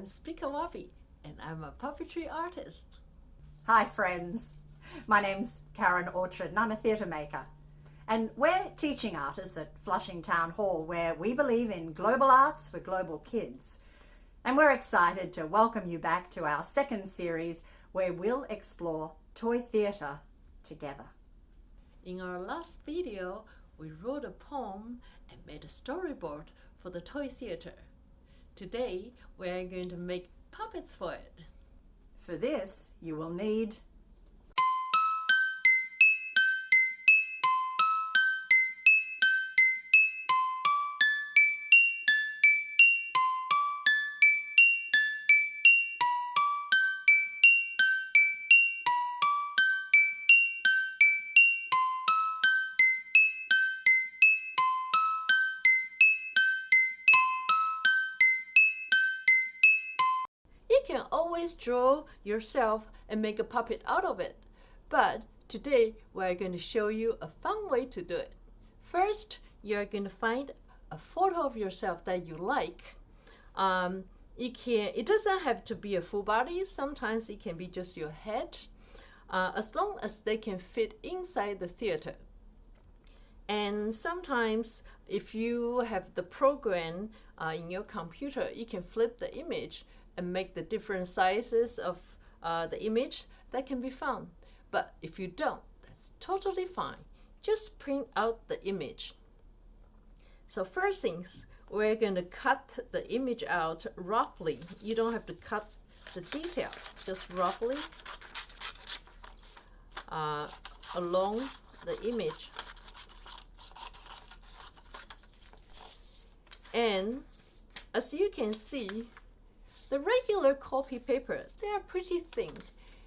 Speaker Wabi, and I'm a puppetry artist. Hi friends, my name's Karen Orchard and I'm a theatre maker. And we're teaching artists at Flushing Town Hall, where we believe in global arts for global kids. And we're excited to welcome you back to our second series where we'll explore toy theatre together. In our last video, we wrote a poem and made a storyboard for the toy theatre. Today, we're going to make puppets for it. For this, you will need You can always draw yourself and make a puppet out of it. But today, we're going to show you a fun way to do it. First, you're going to find a photo of yourself that you like. It doesn't have to be a full body. Sometimes it can be just your head, as long as they can fit inside the theater. And sometimes, if you have the program in your computer, you can flip the image and make the different sizes of the image. That can be fun. But if you don't, that's totally fine. Just print out the image. So first things, we're going to cut the image out roughly. You don't have to cut the detail, just roughly along the image. And as you can see, the regular copy paper, they are pretty thin.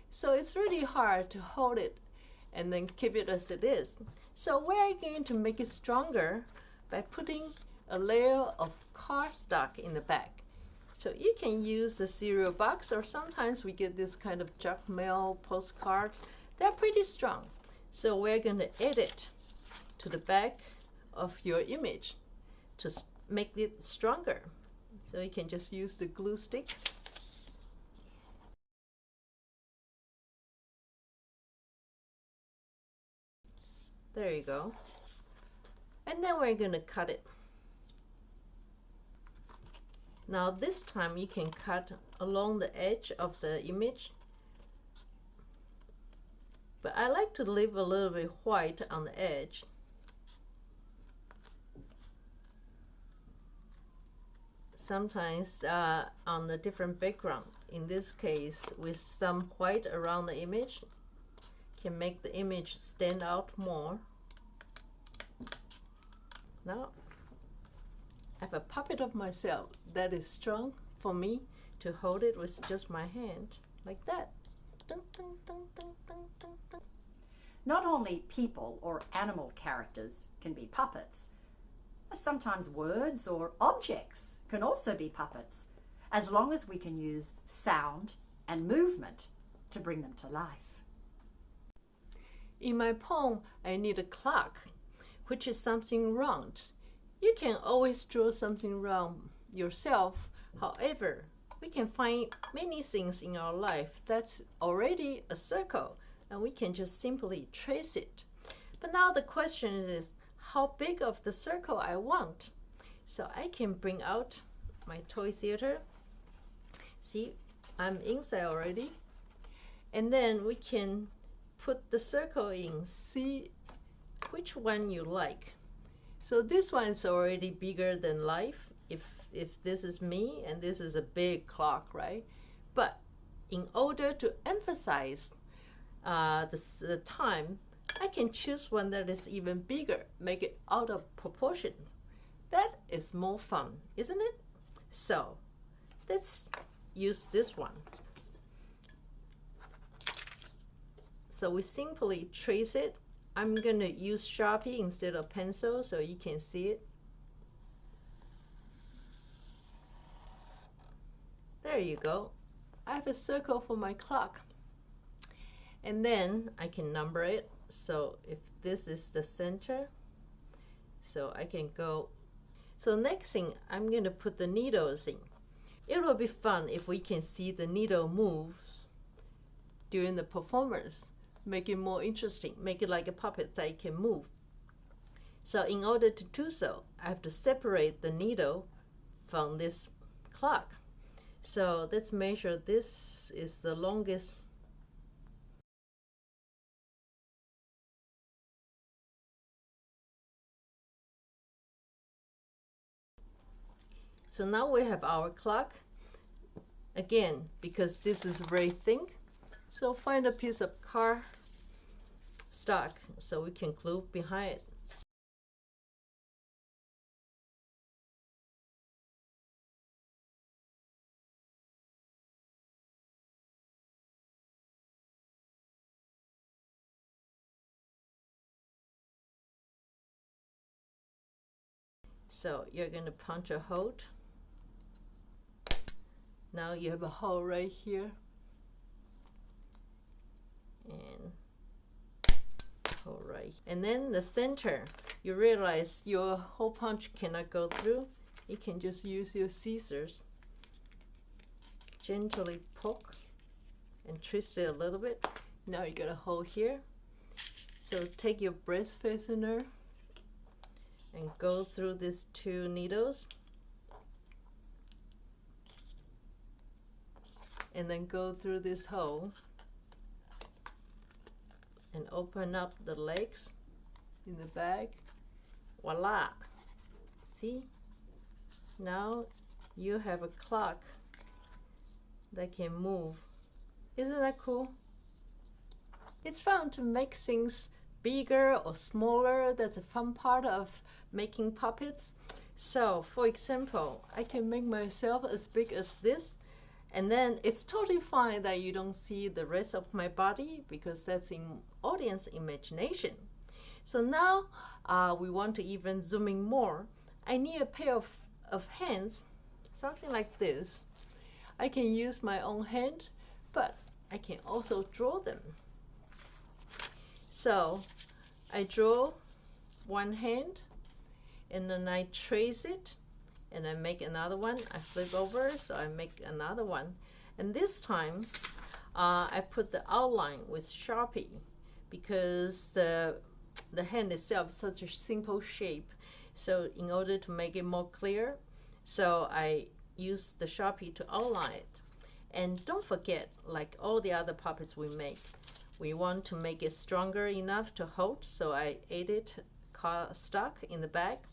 So it's really hard to hold it and then keep it as it is. So we're going to make it stronger by putting a layer of cardstock in the back. So you can use the cereal box, or sometimes we get this kind of junk mail postcard. They're pretty strong. So we're going to add it to the back of your image to make it stronger. So you can just use the glue stick. There you go. And then we're going to cut it. Now this time you can cut along the edge of the image. But I like to leave a little bit white on the edge. Sometimes on a different background. In this case, with some white around the image, can make the image stand out more. Now, I have a puppet of myself that is strong for me to hold it with just my hand, like that. Dun, dun, dun, dun, dun, dun, dun. not only people or animal characters can be puppets. Sometimes words or objects can also be puppets, as long as we can use sound and movement to bring them to life. In my poem, I need a clock, which is something round. You can always draw something round yourself. However, we can find many things in our life that's already a circle, and we can just simply trace it. But now the question is, how big of the circle I want. So I can bring out my toy theater. See, I'm inside already. And then we can put the circle in, see which one you like. So this one is already bigger than life, if this is me and this is a big clock, right? But in order to emphasize the time, I can choose one that is even bigger, make it out of proportion. That is more fun, isn't it? So let's use this one. So we simply trace it. I'm going to use Sharpie instead of pencil so you can see it. There you go. I have a circle for my clock. And then I can number it. So if this is the center, so I can go. So next thing, I'm going to put the needles in. It will be fun if we can see the needle move during the performance. Make it more interesting, make it like a puppet that can move. So in order to do so, I have to separate the needle from this clock. So let's measure, this is the longest. So now we have our clock. Again, because this is very thin, so find a piece of car stock so we can glue behind it. So you're going to punch a hole. Now you have a hole right here. And hole right. And then the center, you realize your hole punch cannot go through. You can just use your scissors. Gently poke and twist it a little bit. Now you got a hole here. So take your breast fastener and go through these two needles, and then go through this hole and open up the legs in the back. Voila! See? Now you have a clock that can move. Isn't that cool? It's fun to make things bigger or smaller. That's a fun part of making puppets. So for example, I can make myself as big as this, and then it's totally fine that you don't see the rest of my body because that's in audience imagination. So now we want to even zoom in more. I need a pair of hands, something like this. I can use my own hand, but I can also draw them. So I draw one hand, and then I trace it, and I make another one. I flip over, so I make another one. And this time, I put the outline with Sharpie because the hand itself is such a simple shape. So in order to make it more clear, so I use the Sharpie to outline it. And don't forget, like all the other puppets we make, we want to make it stronger enough to hold, so I added cardstock in the back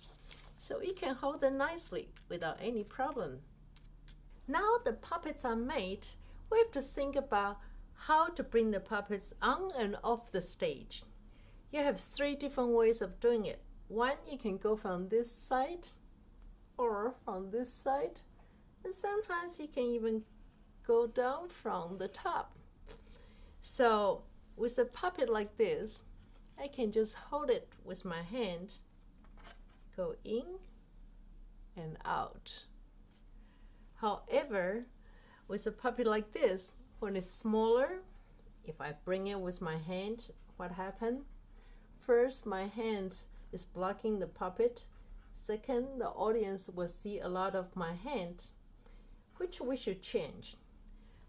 so you can hold them nicely without any problem. Now the puppets are made, we have to think about how to bring the puppets on and off the stage. You have 3 different ways of doing it. One, you can go from this side or from this side, and sometimes you can even go down from the top. So with a puppet like this, I can just hold it with my hand, go in and out. However, with a puppet like this, when it's smaller, if I bring it with my hand, what happens? First, my hand is blocking the puppet. Second, the audience will see a lot of my hand, which we should change.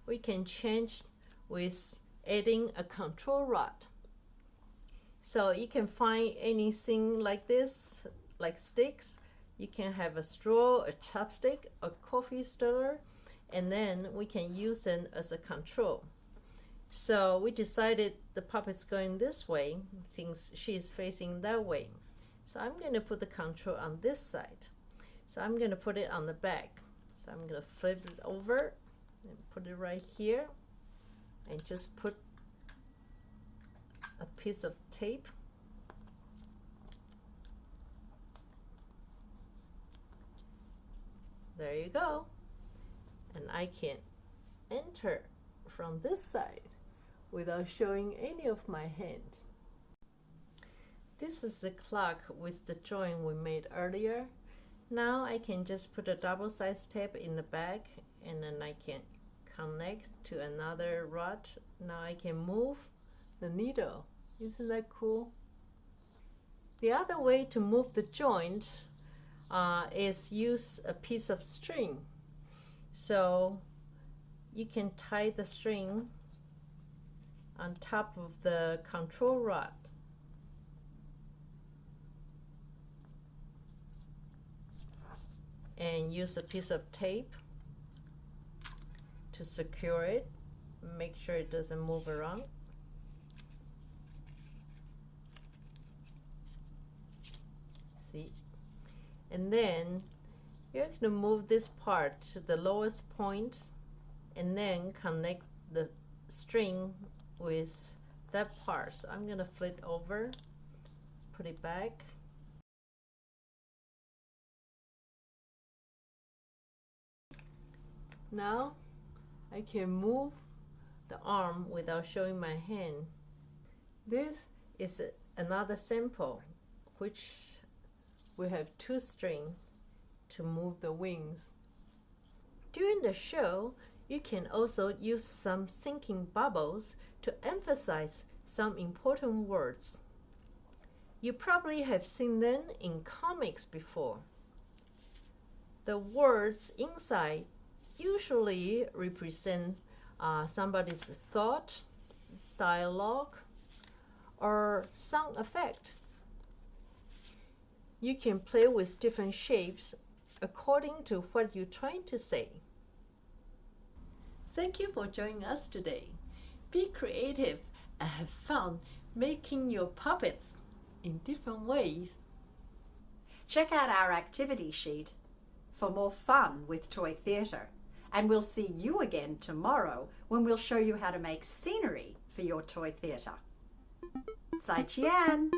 We can change with adding a control rod. So you can find anything like this, like sticks. You can have a straw, a chopstick, a coffee stirrer, and then we can use it as a control. So we decided the puppet's going this way since she's facing that way. So I'm going to put the control on this side. So I'm going to put it on the back. So I'm going to flip it over and put it right here, and just put a piece of tape. There you go. And I can enter from this side without showing any of my hand. This is the clock with the joint we made earlier. Now I can just put a double-sized tape in the back, and then I can connect to another rod. Now I can move the needle. Isn't that cool? The other way to move the joint is use a piece of string. So you can tie the string on top of the control rod. And use a piece of tape to secure it. Make sure it doesn't move around. See? And then you're going to move this part to the lowest point and then connect the string with that part. So I'm going to flip over, put it back. Now I can move the arm without showing my hand. This is another sample which we have 2 strings to move the wings. During the show, you can also use some thinking bubbles to emphasize some important words. You probably have seen them in comics before. The words inside usually represent somebody's thought, dialogue, or sound effect. You can play with different shapes according to what you're trying to say. Thank you for joining us today. Be creative and have fun making your puppets in different ways. Check out our activity sheet for more fun with toy theatre. And we'll see you again tomorrow when we'll show you how to make scenery for your toy theatre. 再见!